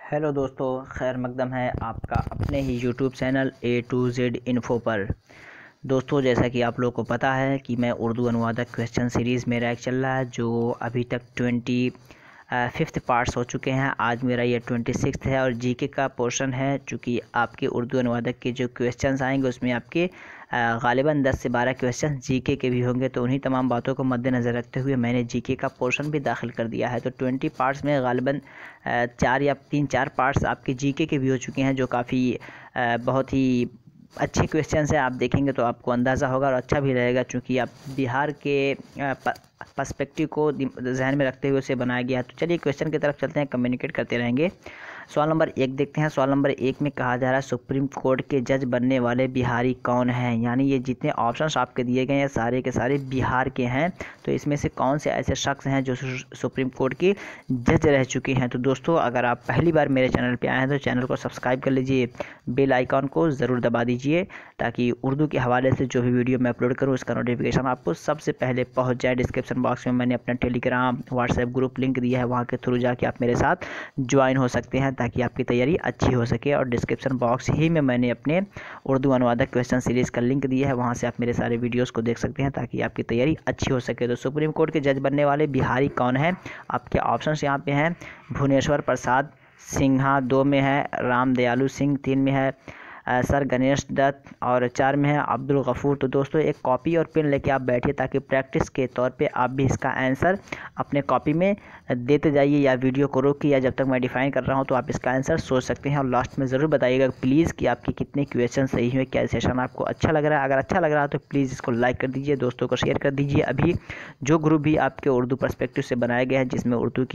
Hello दोस्तों, खैर मकदम है आपका अपने ही YouTube channel A to Z info पर। दोस्तों, जैसा कि आप लोगों को पता है कि मैं उर्दू अनुवादक क्वेश्चन सीरीज़ मेरा एक चल रहा है जो अभी तक 25th पार्ट्स हो चुके हैं। आज मेरा ये 26th है और जीके का पोर्शन है। चूँकि आपके उर्दू अनुवादक के जो क्वेश्चंस आएंगे उसमें आपके ग़ालिबन 10 से 12 क्वेश्चन जीके के भी होंगे, तो उन्हीं तमाम बातों को मद्देनज़र रखते हुए मैंने जीके का पोर्शन भी दाखिल कर दिया है। तो 20 पार्ट्स में ग़ालिबन 4 या 3-4 पार्ट्स आपके जीके के भी हो चुके हैं, जो काफ़ी बहुत ही अच्छे क्वेश्चंस हैं। आप देखेंगे तो आपको अंदाज़ा होगा और अच्छा भी रहेगा, चूँकि आप बिहार के पर्सपेक्टिव को जहन में रखते हुए उसे बनाया गया है। तो चलिए क्वेश्चन की तरफ चलते हैं, कम्युनिकेट करते रहेंगे। सवाल नंबर 1 देखते हैं। सवाल नंबर 1 में कहा जा रहा है सुप्रीम कोर्ट के जज बनने वाले बिहारी कौन हैं। यानी ये जितने ऑप्शंस आपके दिए गए हैं सारे के सारे बिहार के हैं। तो इसमें से कौन से ऐसे शख्स हैं जो सुप्रीम कोर्ट के जज रह चुके हैं। तो दोस्तों, अगर आप पहली बार मेरे चैनल पे आए हैं तो चैनल को सब्सक्राइब कर लीजिए, बेल आइकॉन को ज़रूर दबा दीजिए, ताकि उर्दू के हवाले से जो भी वीडियो मैं अपलोड करूँ उसका नोटिफिकेशन आपको सबसे पहले पहुँच जाए। डिस्क्रिप्शन बॉक्स में मैंने अपना टेलीग्राम व्हाट्सएप ग्रुप लिंक दिया है, वहाँ के थ्रू जाके आप मेरे साथ ज्वाइन हो सकते हैं ताकि आपकी तैयारी अच्छी हो सके। और डिस्क्रिप्शन बॉक्स ही में मैंने अपने उर्दू अनुवादक क्वेश्चन सीरीज़ का लिंक दिया है, वहाँ से आप मेरे सारे वीडियोस को देख सकते हैं ताकि आपकी तैयारी अच्छी हो सके। तो सुप्रीम कोर्ट के जज बनने वाले बिहारी कौन है, आपके ऑप्शंस यहाँ पे हैं। भुवनेश्वर प्रसाद सिन्हा 2 में है, राम दयालु सिंह 3 में है, सर गणेश दत्त और 4 में है अब्दुल गफूर। तो दोस्तों, एक कॉपी और पेन लेके आप बैठिए ताकि प्रैक्टिस के तौर पे आप भी इसका आंसर अपने कॉपी में देते जाइए, या वीडियो को रोकिए, या जब तक मैं डिफाइन कर रहा हूँ तो आप इसका आंसर सोच सकते हैं। और लास्ट में ज़रूर बताइएगा प्लीज़ कि आपके कितने क्वेश्चन सही हुए, क्या सेशन आपको अच्छा लग रहा है। अगर अच्छा लग रहा है तो प्लीज़ इसको लाइक कर दीजिए, दोस्तों को शेयर कर दीजिए। अभी जो ग्रुप भी आपके उर्दू पर्सपेक्टिव से बनाए गए हैं, जिसमें उर्दू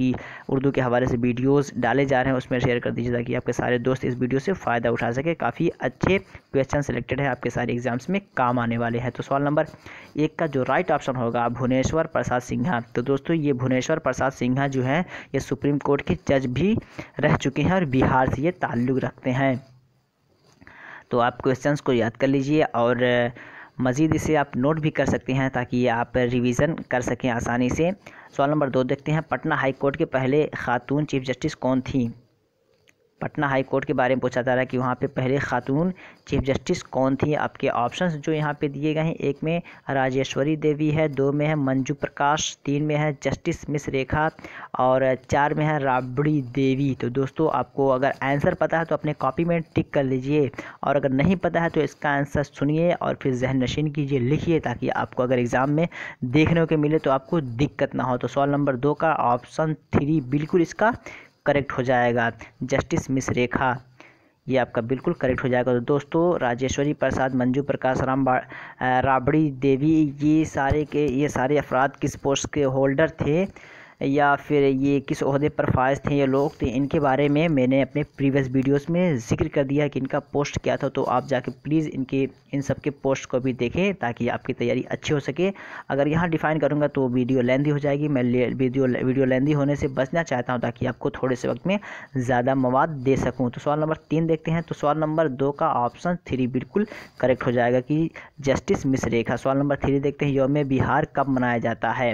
के हवाले से वीडियोज़ डाले जा रहे हैं, उसमें शेयर कर दीजिए ताकि आपके सारे दोस्त इस वीडियो से फ़ायदा उठा सके। काफ़ी अच्छे क्वेश्चन सिलेक्टेड है, आपके सारे एग्जाम्स में काम आने वाले हैं। तो सवाल नंबर 1 का जो राइट ऑप्शन होगा भुवनेश्वर प्रसाद सिन्हा। तो दोस्तों, ये भुवनेश्वर प्रसाद सिन्हा जो है ये सुप्रीम कोर्ट के जज भी रह चुके हैं और बिहार से ये ताल्लुक़ रखते हैं। तो आप क्वेश्चंस को याद कर लीजिए और मज़ीद इसे आप नोट भी कर सकते हैं ताकि आप रिवीजन कर सकें आसानी से। सवाल नंबर 2 देखते हैं। पटना हाई कोर्ट के पहले खातून चीफ जस्टिस कौन थी। पटना हाई कोर्ट के बारे में पूछा जा रहा है कि वहाँ पे पहले खातून चीफ जस्टिस कौन थी। आपके ऑप्शंस जो यहाँ पे दिए गए हैं, 1 में राजेश्वरी देवी है, 2 में है मंजू प्रकाश, 3 में है जस्टिस मिस रेखा और 4 में है राबड़ी देवी। तो दोस्तों, आपको अगर आंसर पता है तो अपने कॉपी में टिक कर लीजिए, और अगर नहीं पता है तो इसका आंसर सुनिए और फिर जहन नशीन कीजिए, लिखिए, ताकि आपको अगर एग्ज़ाम में देखने को मिले तो आपको दिक्कत ना हो। तो सवाल नंबर 2 का ऑप्शन 3 बिल्कुल इसका करेक्ट हो जाएगा, जस्टिस मिस रेखा, ये आपका बिल्कुल करेक्ट हो जाएगा। तो दोस्तों, राजेश्वरी प्रसाद, मंजू प्रकाश, राबड़ी देवी, ये सारे अफराद किस पोस्ट के होल्डर थे या फिर ये किस ओहदे पर फायज थे ये लोग, तो इनके बारे में मैंने अपने प्रीवियस वीडियोस में जिक्र कर दिया कि इनका पोस्ट क्या था। तो आप जाके प्लीज़ इन सब के पोस्ट को भी देखें ताकि आपकी तैयारी अच्छी हो सके। अगर यहाँ डिफ़ाइन करूँगा तो वीडियो लेंदी हो जाएगी, मैं वीडियो लेंदी होने से बचना चाहता हूँ ताकि आपको थोड़े से वक्त में ज़्यादा मवाद दे सकूँ। तो सवाल नंबर 3 देखते हैं। तो सवाल नंबर 2 का ऑप्शन 3 बिल्कुल करेक्ट हो जाएगा कि जस्टिस मिस रेखा। सवाल नंबर 3 देखते हैं। यौम बिहार कब मनाया जाता है।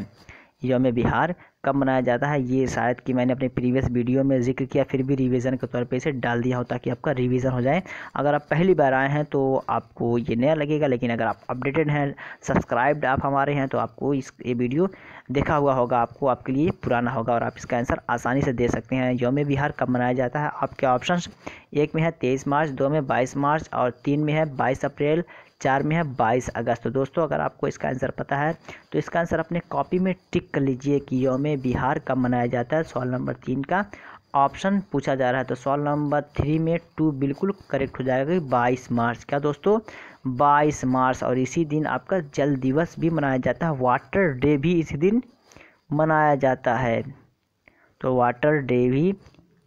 यौम बिहार कब मनाया जाता है, ये शायद कि मैंने अपने प्रीवियस वीडियो में जिक्र किया, फिर भी रिवीजन के तौर पे इसे डाल दिया हो ताकि आपका रिवीजन हो जाए। अगर आप पहली बार आए हैं तो आपको ये नया लगेगा, लेकिन अगर आप अपडेटेड हैं, सब्सक्राइब्ड आप हमारे हैं, तो आपको ये वीडियो देखा हुआ होगा, आपको आपके लिए पुराना होगा और आप इसका आंसर आसानी से दे सकते हैं। यौम बिहार कब मनाया जाता है, आपके ऑप्शंस 1 में है 23 मार्च, 2 में 22 मार्च और 3 में है 22 अप्रैल, 4 में है 22 अगस्त। तो दोस्तों, अगर आपको इसका आंसर पता है तो इसका आंसर अपने कॉपी में टिक कर लीजिए कि यौम बिहार कब मनाया जाता है। सवाल नंबर 3 का ऑप्शन पूछा जा रहा है। तो सवाल नंबर 3 में 2 बिल्कुल करेक्ट हो जाएगा कि 22 मार्च। क्या दोस्तों, 22 मार्च। और इसी दिन आपका जल दिवस भी मनाया जाता है, वाटर डे भी इसी दिन मनाया जाता है। तो वाटर डे भी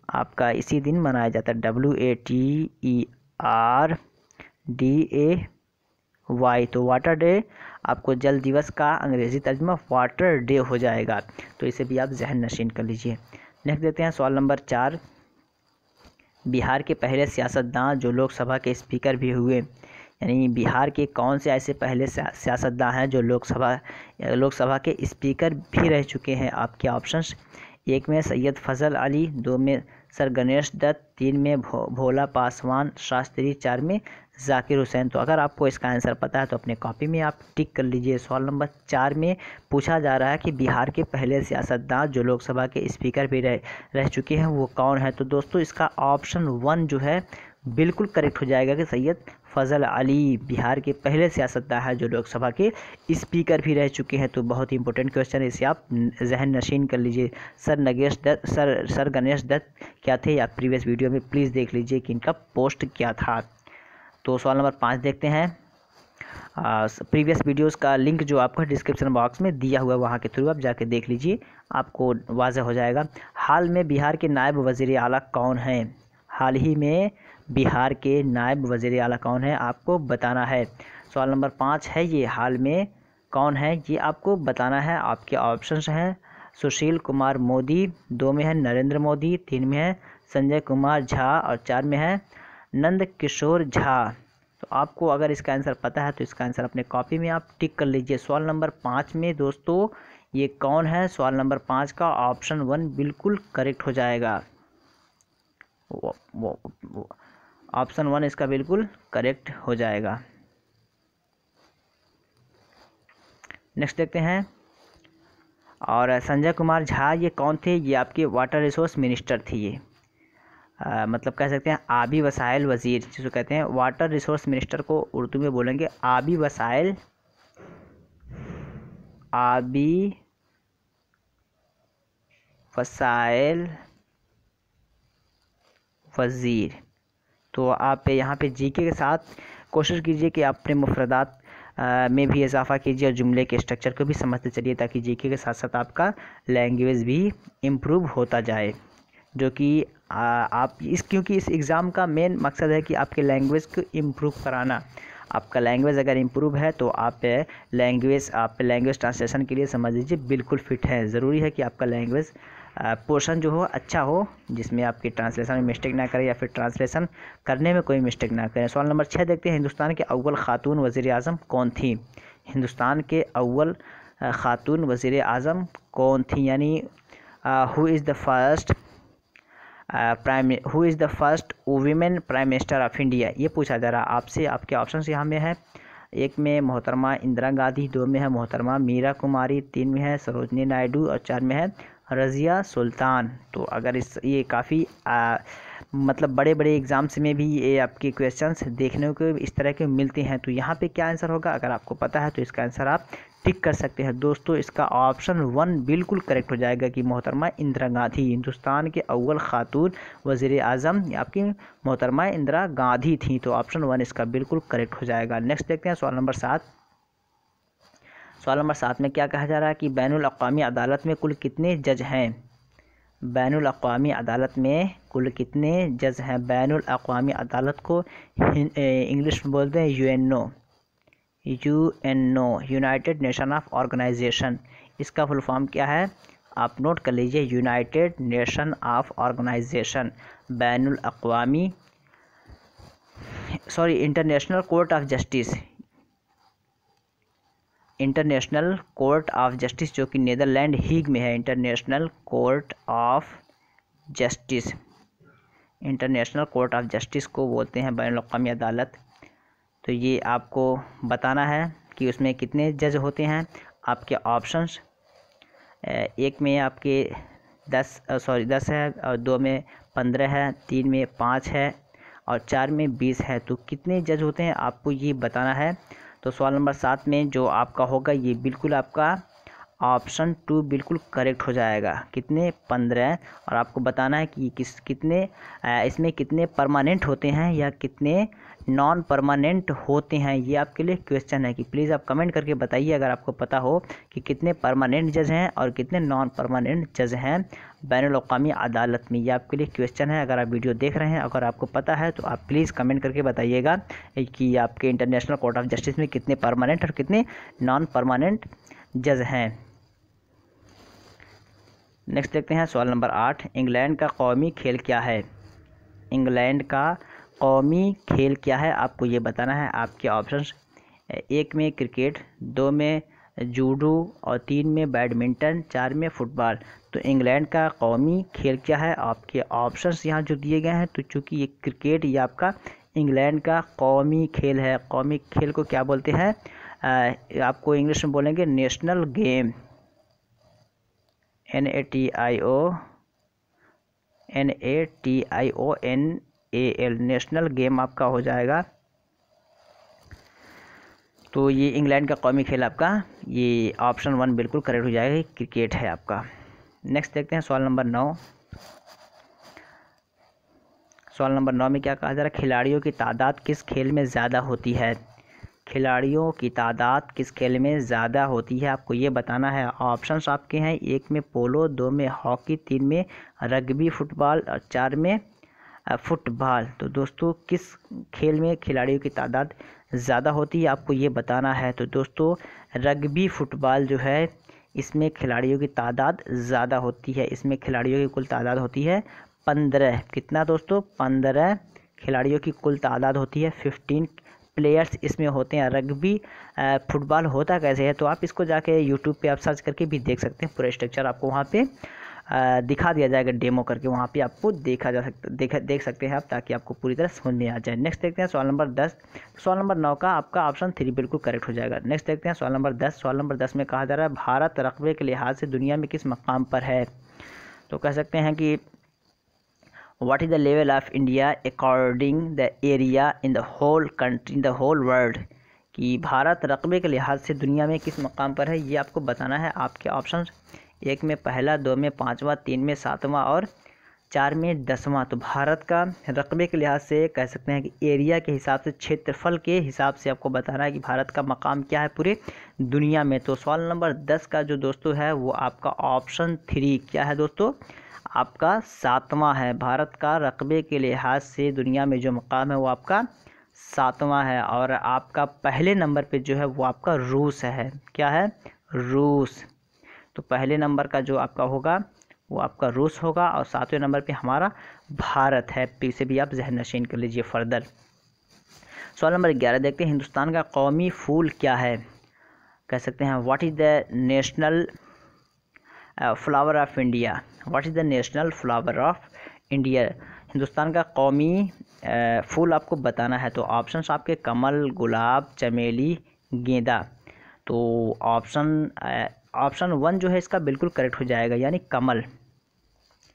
आपका इसी दिन मनाया जाता है, WATERDAY। तो वाटर डे आपको जल दिवस का अंग्रेज़ी तर्जुमा वाटर डे हो जाएगा। तो इसे भी आप जहन नशीन कर लीजिए। नेक्स्ट देते हैं। सवाल नंबर 4। बिहार के पहले सियासतदान जो लोकसभा के स्पीकर भी हुए, यानी बिहार के कौन से ऐसे पहले सियासतदान हैं जो लोकसभा के स्पीकर भी रह चुके हैं। आपके ऑप्शंस एक में सैयद फजल अली, 2 में सर गणेश दत्त, 3 में भोला पासवान शास्त्री, 4 में जाकिर हुसैन। तो अगर आपको इसका आंसर पता है तो अपने कॉपी में आप टिक कर लीजिए। सवाल नंबर 4 में पूछा जा रहा है कि बिहार के पहले सियासतदान जो लोकसभा के स्पीकर भी रह चुके हैं वो कौन है। तो दोस्तों इसका ऑप्शन 1 जो है बिल्कुल करेक्ट हो जाएगा कि सैयद फजल अली बिहार के पहले सियासतदान है जो लोकसभा के स्पीकर भी रह चुके हैं। तो बहुत ही इंपॉर्टेंट क्वेश्चन है, इसे आप जहन नशीन कर लीजिए। सर गणेश दत्त क्या थे, आप प्रीवियस वीडियो में प्लीज़ देख लीजिए कि इनका पोस्ट क्या था। तो सवाल नंबर 5 देखते हैं। प्रीवियस वीडियोस का लिंक जो आपको डिस्क्रिप्शन बॉक्स में दिया हुआ है वहाँ के थ्रू आप जाके देख लीजिए, आपको वाज़ह हो जाएगा। हाल में बिहार के नायब वज़ीर आला कौन हैं? हाल ही में बिहार के नायब वज़ीर आला कौन है, आपको बताना है। सवाल नंबर 5 है ये, हाल में कौन है ये आपको बताना है। आपके ऑप्शंस हैं सुशील कुमार मोदी, 2 में है नरेंद्र मोदी, 3 में है संजय कुमार झा और 4 में है नंद किशोर झा। तो आपको अगर इसका आंसर पता है तो इसका आंसर अपने कॉपी में आप टिक कर लीजिए। सवाल नंबर 5 में दोस्तों ये कौन है, सवाल नंबर 5 का ऑप्शन 1 बिल्कुल करेक्ट हो जाएगा। ऑप्शन 1 इसका बिल्कुल करेक्ट हो जाएगा। नेक्स्ट देखते हैं। और संजय कुमार झा ये कौन थे? ये आपके वाटर रिसोर्स मिनिस्टर थे। ये मतलब कह सकते हैं आबी वसाइल वज़ीर, जिसको कहते हैं वाटर रिसोर्स मिनिस्टर को उर्दू में बोलेंगे आबी वसाइल वज़ीर। तो आप यहाँ पे जीके के साथ कोशिश कीजिए कि आप अपने मुफरदात में भी इजाफा कीजिए और जुमले के स्ट्रक्चर को भी समझते चलिए, ताकि जीके के साथ साथ आपका लैंग्वेज भी इम्प्रूव होता जाए, जो कि आप क्योंकि इस एग्ज़ाम का मेन मकसद है कि आपके लैंग्वेज को इम्प्रूव कराना। आपका लैंग्वेज अगर इम्प्रूव है तो आप लैंग्वेज ट्रांसलेशन के लिए समझ लीजिए बिल्कुल फिट है। ज़रूरी है कि आपका लैंग्वेज पोर्शन जो हो अच्छा हो, जिसमें आपकी ट्रांसलेशन में मिस्टेक ना करें या फिर ट्रांसलेशन करने में कोई मिस्टेक ना करें। सवाल नंबर 6 देखते हैं। हिंदुस्तान के अव्वल खातून वज़ीर आज़म कौन थी? हिंदुस्तान के अव्वल खातून वज़ीर आज़म कौन थी, यानी who is the first women prime minister of India, ये पूछा जा रहा है आपसे। आपके ऑप्शन यहाँ में है, 1 में मोहतरमा इंदिरा गांधी, 2 में है मोहतरमा मीरा कुमारी, 3 में है सरोजनी नायडू और 4 में है रज़िया सुल्तान। तो अगर ये काफ़ी मतलब बड़े बड़े एग्ज़ाम्स में भी ये आपके क्वेश्चंस देखने को इस तरह के मिलते हैं। तो यहाँ पे क्या आंसर होगा, अगर आपको पता है तो इसका आंसर आप टिक कर सकते हैं। दोस्तों इसका ऑप्शन 1 बिल्कुल करेक्ट हो जाएगा कि मोहतरमा इंदिरा गांधी हिंदुस्तान के अव्वल खातून वज़ीर आज़म आपकी मोहतरमा इंदिरा गांधी थी। तो ऑप्शन 1 इसका बिल्कुल करेक्ट हो जाएगा। नेक्स्ट देखते हैं सवाल नंबर 7। सवाल नंबर 7 में क्या कहा जा रहा है कि बैनुल अक़वामी अदालत में कुल कितने जज हैं? बैनुल अक़वामी अदालत में कुल कितने जज हैं? बैनुल अक़वामी अदालत को इंग्लिश में बोलते हैं UNO, united nation of organisation. इसका फुल फॉर्म क्या है आप नोट कर लीजिए, यूनाइटेड नेशन ऑफ ऑर्गेनाइजेशन। बैनुल अक़वामी international court of justice, international court of justice जो कि नीदरलैंड हीग में है। International court of justice, international court of justice को बोलते हैं बैनुल अक़वामी अदालत। तो ये आपको बताना है कि उसमें कितने जज होते हैं। आपके ऑप्शंस 1 में आपके 10 है और 2 में 15 है, 3 में 5 है और 4 में 20 है। तो कितने जज होते हैं आपको ये बताना है। तो सवाल नंबर 7 में जो आपका होगा ये बिल्कुल आपका ऑप्शन 2 बिल्कुल करेक्ट हो जाएगा। कितने? 15। और आपको बताना है कि कितने इसमें कितने परमानेंट होते हैं या कितने नॉन परमानेंट होते हैं। ये आपके लिए क्वेश्चन है कि प्लीज़ आप कमेंट करके बताइए अगर आपको पता हो कि कितने परमानेंट जज हैं और कितने नॉन परमानेंट जज हैं बैनुल अक़वामी अदालत में। ये आपके लिए क्वेश्चन है। अगर आप वीडियो देख रहे हैं, अगर आपको पता है तो आप प्लीज़ कमेंट करके बताइएगा कि आपके इंटरनेशनल कोर्ट ऑफ जस्टिस में कितने परमानेंट और कितने नॉन परमानेंट जज हैं। नेक्स्ट देखते हैं सवाल नंबर 8। इंग्लैंड का कौमी खेल क्या है? इंग्लैंड का कौमी खेल क्या है आपको ये बताना है। आपके ऑप्शंस 1 में क्रिकेट, 2 में जूडो और 3 में बैडमिंटन, 4 में फुटबॉल। तो इंग्लैंड का कौमी खेल क्या है? आपके ऑप्शंस यहाँ जो दिए गए हैं, तो चूँकि ये क्रिकेट ये आपका इंग्लैंड का कौमी खेल है। कौमी खेल को क्या बोलते हैं? आपको इंग्लिश में बोलेंगे national game, NATIONAL, national game आपका हो जाएगा। तो ये इंग्लैंड का कौमी खेल आपका ये ऑप्शन 1 बिल्कुल करेक्ट हो जाएगा, क्रिकेट है आपका। नेक्स्ट देखते हैं सवाल नंबर 9। सवाल नंबर 9 में क्या कहा जा रहा है? खिलाड़ियों की तादाद किस खेल में ज़्यादा होती है? खिलाड़ियों की तादाद किस खेल में ज़्यादा होती है, आपको ये बताना है। ऑप्शंस आपके हैं, 1 में पोलो, 2 में हॉकी, 3 में रग्बी फुटबॉल और 4 में फुटबॉल। तो दोस्तों किस खेल में खिलाड़ियों की तादाद ज़्यादा होती है, आपको ये बताना है। तो दोस्तों रग्बी फुटबॉल जो है इसमें खिलाड़ियों की तादाद ज़्यादा होती है। इसमें खिलाड़ियों की कुल तादाद होती है 15। कितना दोस्तों? 15 खिलाड़ियों की कुल तादाद होती है। 15 प्लेयर्स इसमें होते हैं। रग्बी फुटबॉल होता कैसे है, तो आप इसको जाके यूट्यूब पे आप सर्च करके भी देख सकते हैं। पूरा स्ट्रक्चर आपको वहाँ पे दिखा दिया जाएगा, डेमो करके वहाँ पे आपको देखा जा सकता देख सकते हैं आप, ताकि आपको पूरी तरह समझ में आ जाए। नेक्स्ट देखते हैं सवाल नंबर 10। सवाल नंबर 9 का आपका ऑप्शन 3 बिल्कुल करेक्ट हो जाएगा। नेक्स्ट देखते हैं सवाल नंबर 10। सवाल नंबर 10 में कहा जा रहा है भारत रकबे के लिहाज से दुनिया में किस मकाम पर है? तो कह सकते हैं कि What is the level of India according the area in the whole country in the whole world? कि भारत रकबे के लिहाज से दुनिया में किस मकाम पर है, ये आपको बताना है। आपके ऑप्शंस 1 में पहला, 2 में पाँचवा, 3 में सातवां और 4 में 10वां। तो भारत का रकबे के लिहाज से कह सकते हैं कि एरिया के हिसाब से, क्षेत्रफल के हिसाब से आपको बताना है कि भारत का मकाम क्या है पूरे दुनिया में। तो सवाल नंबर 10 का जो दोस्तों है वो आपका ऑप्शन 3 क्या है दोस्तों? आपका 7वां है। भारत का रकबे के लिहाज से दुनिया में जो मकाम है वो आपका 7वां है। और आपका पहले नंबर पे जो है वो आपका रूस है। क्या है? रूस। तो पहले नंबर का जो आपका होगा वो आपका रूस होगा और 7वें नंबर पे हमारा भारत है। इसे भी आप जहन नशीन कर लीजिए फर्दर। सवाल नंबर 11 देखते हैं, हिंदुस्तान का कौमी फूल क्या है? कह सकते हैं what is the national flower of India? What is the national flower of India? Hindustan का कौमी फूल आपको बताना है। तो ऑप्शंस आपके कमल, गुलाब, चमेली, गेंदा। तो ऑप्शन 1 जो है इसका बिल्कुल करेक्ट हो जाएगा, यानी कमल।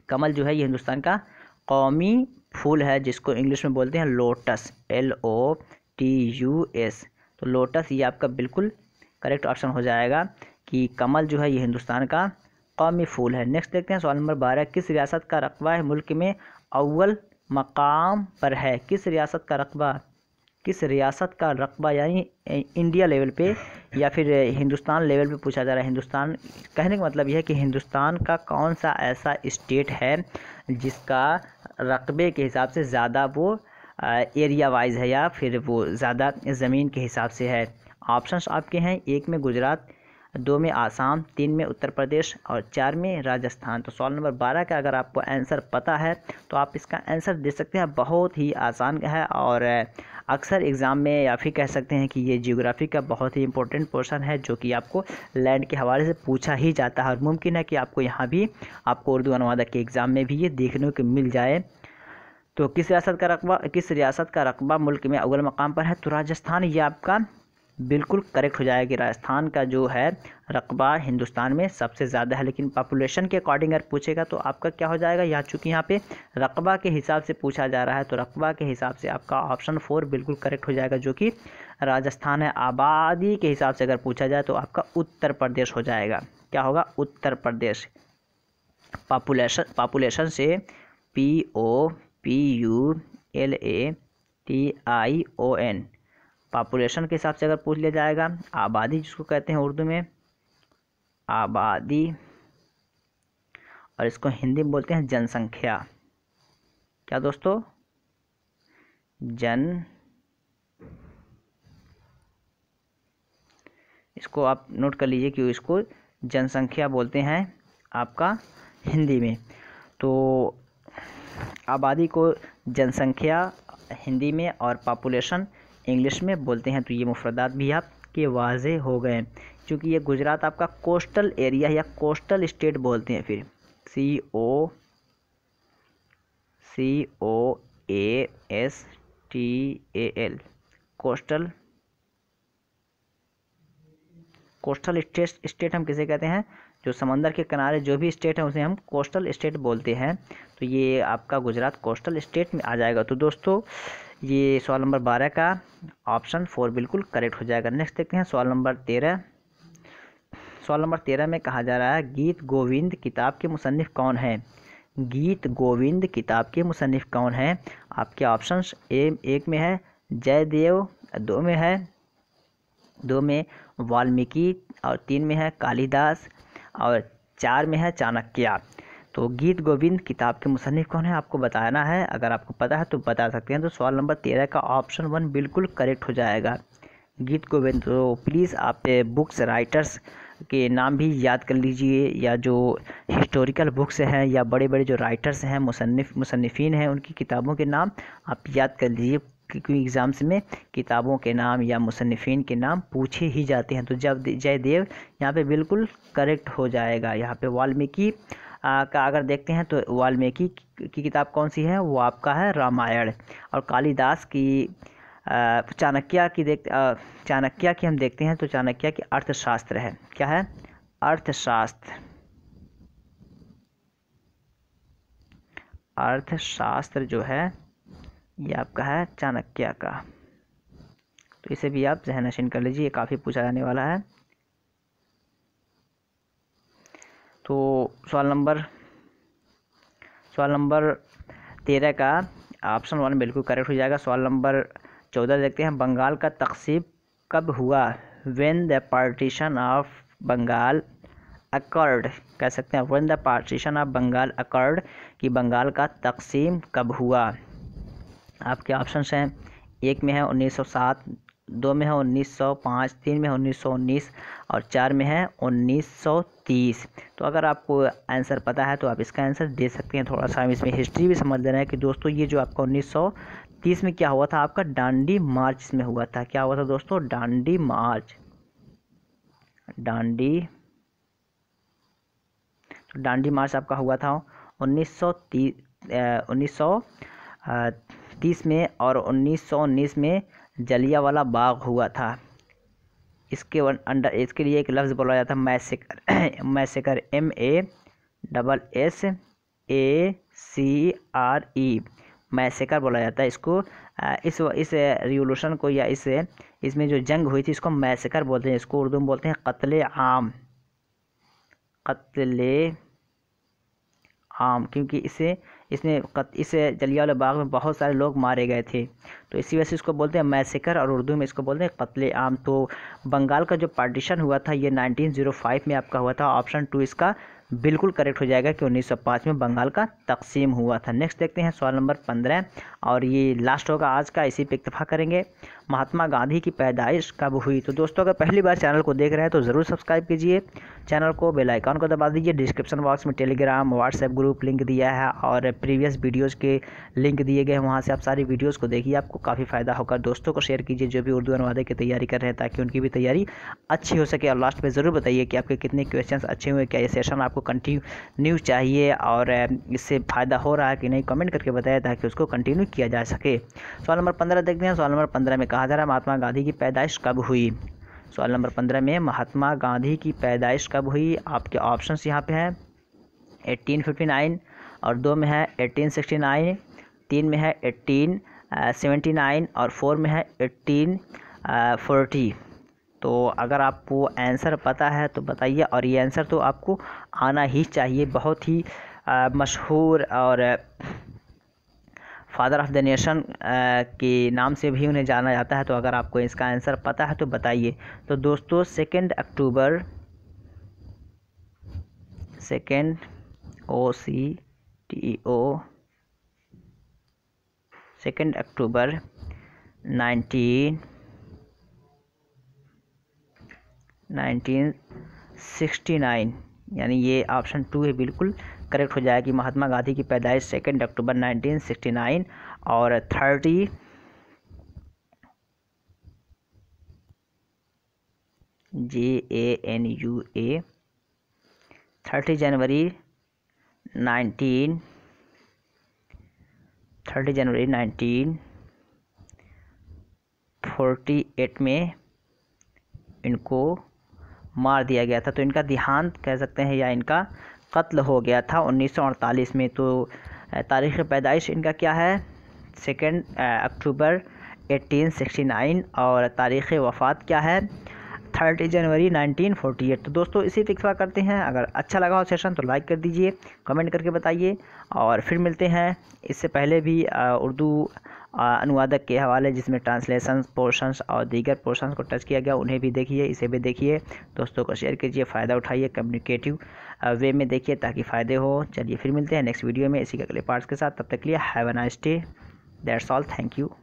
कमल जो है ये हिंदुस्तान का कौमी फूल है, जिसको इंग्लिश में बोलते हैं लोटस, LOTUS। तो लोटस ये आपका बिल्कुल करेक्ट ऑप्शन हो जाएगा कि कमल जो है ये हिंदुस्तान का कौमी फूल है। नेक्स्ट देखते हैं सवाल नंबर 12। किस रियासत का रकबा है मुल्क में अव्वल मकाम पर है? किस रियासत का रकबा? किस रियासत का रकबा यानी इंडिया लेवल पे या फिर हिंदुस्तान लेवल पे पूछा जा रहा है। हिंदुस्तान कहने का मतलब यह है कि हिंदुस्तान का कौन सा ऐसा स्टेट है जिसका रकबे के हिसाब से ज़्यादा वो एरिया वाइज है या फिर वो ज़्यादा ज़मीन के हिसाब से है। ऑप्शंस आपके हैं, 1 में गुजरात, 2 में आसाम, 3 में उत्तर प्रदेश और 4 में राजस्थान। तो सवाल नंबर 12 का अगर आपको आंसर पता है तो आप इसका आंसर दे सकते हैं। बहुत ही आसान है और अक्सर एग्ज़ाम में या फिर कह सकते हैं कि ये जियोग्राफी का बहुत ही इंपॉर्टेंट पोर्शन है, जो कि आपको लैंड के हवाले से पूछा ही जाता है और मुमकिन है कि आपको यहाँ भी आपको उर्दू अनुवादक के एग्ज़ाम में भी ये देखने को मिल जाए। तो किस रियासत का रकबा मुल्क में अव्वल मकाम पर है? तो राजस्थान ये आपका बिल्कुल करेक्ट हो जाएगा कि राजस्थान का जो है रकबा हिंदुस्तान में सबसे ज़्यादा है। लेकिन पॉपुलेशन के अकॉर्डिंग अगर पूछेगा तो आपका क्या हो जाएगा, यहाँ चूँकि यहाँ पे रकबा के हिसाब से पूछा जा रहा है तो रकबा के हिसाब से आपका ऑप्शन 4 बिल्कुल करेक्ट हो जाएगा, जो कि राजस्थान है। आबादी के हिसाब से अगर पूछा जाए तो आपका उत्तर प्रदेश हो जाएगा। क्या होगा? उत्तर प्रदेश। पॉपुलेशन से POPULATION, पॉपुलेशन के हिसाब से अगर पूछ लिया जाएगा। आबादी जिसको कहते हैं उर्दू में आबादी, और इसको हिंदी में बोलते हैं जनसंख्या। क्या दोस्तों? इसको आप नोट कर लीजिए कि इसको जनसंख्या बोलते हैं आपका हिंदी में। तो आबादी को जनसंख्या हिंदी में और पॉपुलेशन इंग्लिश में बोलते हैं। तो ये मुफ्रदात भी आप के वाजे हो गए, क्योंकि ये गुजरात आपका कोस्टल एरिया या कोस्टल स्टेट बोलते हैं। फिर COASTAL कोस्टल स्टेट हम किसे कहते हैं? जो समंदर के किनारे जो भी स्टेट है उसे हम कोस्टल स्टेट बोलते हैं। तो ये आपका गुजरात कोस्टल स्टेट में आ जाएगा। तो दोस्तों ये सवाल नंबर 12 का ऑप्शन 4 बिल्कुल करेक्ट हो जाएगा। नेक्स्ट देखते हैं सवाल नंबर 13। सवाल नंबर 13 में कहा जा रहा है गीत गोविंद किताब के मुसन्निफ कौन है? गीत गोविंद किताब के मुसन्निफ कौन है? आपके ऑप्शंस एक में है जयदेव, दो में वाल्मीकि, और 3 में है कालिदास, और 4 में है चाणक्य। तो गीत गोविंद किताब के मुसन्निफ कौन है आपको बताना है। अगर आपको पता है तो बता सकते हैं। तो सवाल नंबर 13 का ऑप्शन 1 बिल्कुल करेक्ट हो जाएगा, गीत गोविंद। तो प्लीज़ आप बुक्स राइटर्स के नाम भी याद कर लीजिए, या जो हिस्टोरिकल बुक्स हैं या बड़े बड़े जो राइटर्स हैं, मुसन्निफीन हैं, उनकी किताबों के नाम आप याद कर लीजिए, क्योंकि एग्ज़ाम्स में किताबों के नाम या मुसन्निफीन के नाम पूछे ही जाते हैं। तो जब जयदेव यहाँ पे बिल्कुल करेक्ट हो जाएगा। यहाँ पे वाल्मीकि का अगर देखते हैं तो वाल्मीकि की किताब कौन सी है? वो आपका है रामायण। और कालिदास की चाणक्य की हम देखते हैं तो चाणक्य की अर्थशास्त्र है। क्या है? अर्थशास्त्र जो है ये आपका है चाणक्य का। तो इसे भी आप ज़हन-नशीन कर लीजिए, काफ़ी पूछा जाने वाला है। तो सवाल नंबर 13 का ऑप्शन 1 बिल्कुल करेक्ट हो जाएगा। सवाल नंबर 14 देखते हैं बंगाल का तक़सीम कब हुआ? When the partition of Bengal occurred, कह सकते हैं when the partition of Bengal occurred, कि बंगाल का तक़सीम कब हुआ। आपके ऑप्शंस हैं, 1 में है 1907, 2 में है 1905, 3 में है 1919, और 4 में है 1930। तो अगर आपको आंसर पता है तो आप इसका आंसर दे सकते हैं। थोड़ा सा हम इसमें हिस्ट्री भी समझ लेना है कि दोस्तों ये जो आपका 1930 में क्या हुआ था, आपका दांडी मार्च इसमें हुआ था। क्या हुआ था दोस्तों? दांडी मार्च। दांडी मार्च आपका हुआ था 1930 में, और 1919 में जलियांवाला बाग हुआ था। इसके लिए एक लफ्ज़ बोला जाता है मैसेकर। MASSACRE, मैसेकर बोला जाता है इसको। इस रिवोल्यूशन को या इसमें जो जंग हुई थी इसको मैसेकर बोलते हैं। इसको उर्दू में बोलते हैं कत्ले आम, क्योंकि इस जलियांवाला बाग में बहुत सारे लोग मारे गए थे, तो इसी वजह से इसको बोलते हैं मैसेकर, और उर्दू में इसको बोलते हैं कत्ले आम। तो बंगाल का जो पार्टीशन हुआ था ये 1905 में आपका हुआ था। ऑप्शन 2 इसका बिल्कुल करेक्ट हो जाएगा कि 1905 में बंगाल का तकसीम हुआ था। नेक्स्ट देखते हैं सवाल नंबर 15, और ये लास्ट होगा आज का, इसी पे इत्तेफाक करेंगे। महात्मा गांधी की पैदाइश कब हुई? तो दोस्तों अगर पहली बार चैनल को देख रहे हैं तो ज़रूर सब्सक्राइब कीजिए चैनल को, बेल आइकन को दबा दीजिए। डिस्क्रिप्शन बॉक्स में टेलीग्राम, व्हाट्सएप ग्रुप लिंक दिया है, और प्रीवियस वीडियोज़ के लिंक दिए गए हैं, वहाँ से आप सारी वीडियोज़ को देखिए, आपको काफ़ी फ़ायदा होगा। दोस्तों को शेयर कीजिए जो भी उर्दू अनुवादक की तैयारी कर रहे हैं, ताकि उनकी भी तैयारी अच्छी हो सके। और लास्ट में ज़रूर बताइए कि आपके कितने क्वेश्चंस अच्छे हुए, क्या ये सेशन आपको कंटिन्यू चाहिए, और इससे फ़ायदा हो रहा है कि नहीं, कमेंट करके बताएं ताकि उसको कंटिन्यू किया जा सके। सवाल नंबर 15 देखते हैं। सवाल नंबर 15 में कहा जा रहा है महात्मा गांधी की पैदाइश कब हुई? सवाल नंबर 15 में महात्मा गांधी की पैदाइश कब हुई? आपके ऑप्शंस यहाँ पे हैं 1859, और 2 में है 1869, 3 में है 1879, और 4 में है 1840। तो अगर आपको आंसर पता है तो बताइए, और ये आंसर तो आपको आना ही चाहिए। बहुत ही मशहूर और फादर ऑफ द नेशन के नाम से भी उन्हें जाना जाता है। तो अगर आपको इसका आंसर पता है तो बताइए। तो दोस्तों 2 अक्टूबर, OCTO 2 अक्टूबर 1969, यानी ये ऑप्शन 2 है बिल्कुल करेक्ट हो जाएगी। महात्मा गांधी की पैदाइश 2 अक्टूबर 1969, और 30 JANUA 30 जनवरी 1948 में इनको मार दिया गया था। तो इनका देहांत कह सकते हैं या इनका कत्ल हो गया था 1948 में। तो तारीख़ पैदाइश इनका क्या है, 2 अक्टूबर 1869 और तारीख़ वफ़ात क्या है, 30 जनवरी 1948। तो दोस्तों इसी फिक्स करते हैं। अगर अच्छा लगा हो सेशन तो लाइक कर दीजिए, कमेंट करके बताइए, और फिर मिलते हैं। इससे पहले भी उर्दू अनुवादक के हवाले जिसमें ट्रांसलेशन पोर्शंस और दीगर पोर्शंस को टच किया गया, उन्हें भी देखिए, इसे भी देखिए। दोस्तों को शेयर कीजिए, फ़ायदा उठाइए, कम्युनिकेटिव वे में देखिए ताकि फ़ायदे हो। चलिए फिर मिलते हैं नेक्स्ट वीडियो में इसी के अगले पार्ट्स के साथ। तब तक के लिए have a nice day, that's all, thank you.